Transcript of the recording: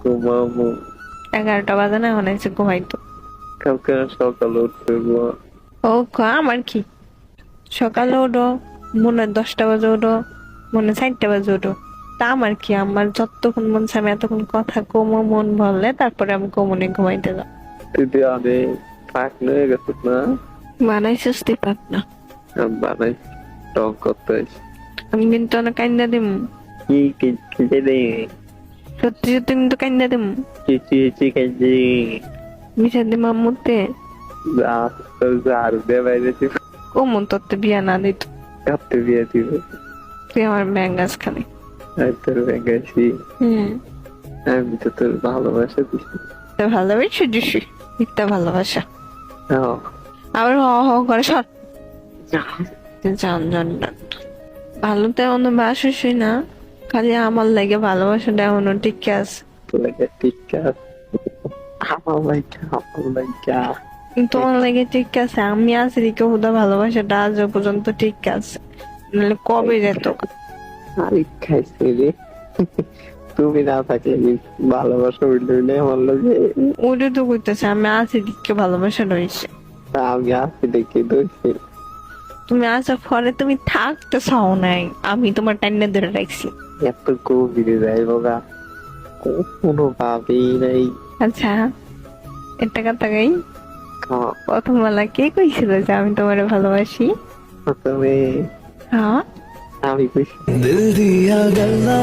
ঘুমাবো। 11টা বাজে না, এখন এসে ঘুমাইতো। কালকে সকালে উঠবে গো। আমার কি, সকালে ওঠো, মনে 10টা বাজে ওঠো, মনে 4টা বাজে ওঠো, তা আমার কি? আমার যতক্ষণ মন চায় আমি এতক্ষণ কথা কমো, মন ভরলে তারপরে আমি কমনে ঘুমাইতে যাও। তুই অনেক ফাঁক নিয়ে গেছিস না? বানাইছিস তুই পাক না, বানাই টক করতে। আমি কিন্তু অনেক কান্দা দিম। কি খেতে দে? সত্যি সত্যি কিন্তু কান্দা দিম। চিচি খেতে মিশা দিম আম্মুতে। আর দে বাইরে কমন তোর বিয়া না দিত, কাঁপতে দিয়ে দিবে। তুই আমার ব্যাঙ্গাস খালি। তোর ব্যাঙ্গাইছি, আমি তো তোর ভালোবাসা দিছি। ভালোবাসা দিছি, মিথ্যা ভালোবাসা। হ্যাঁ। আবার হ হ করে সর। জান জান জান, ভালো তো এমন বাসুসই না, খালি আমার লাগে ভালোবাসাটা এমন ঠিক আছে। লাগে ঠিক আছে, আমার লাইকা তোমার লাগে ঠিক আছে, আমি আছি দিকে হুদা ভালোবাসাটা আজ পর্যন্ত ঠিক আছে, নাহলে কবে যেত। আরে খাইছে রে, তুমি না থাকলে ভালোবাসা উঠলে আমার লাগে। ওটা তো কইতেছে আমি আছি দিকে ভালোবাসা রয়েছে। আমি আছি দেখি দোষী। তুমি আসার পরে তুমি থাকতে চাও নাই, আমি তোমার টাইনে ধরে রাখছি। এত গভীরে যাই বাবা, কোনো ভাবেই নাই। আচ্ছা, একটা কথা গাই, প্রথম বেলা কে কইছিল যে আমি তোমারে ভালোবাসি? প্রথমে হ্যাঁ, আমি কইছি। दिल दिया गल्ला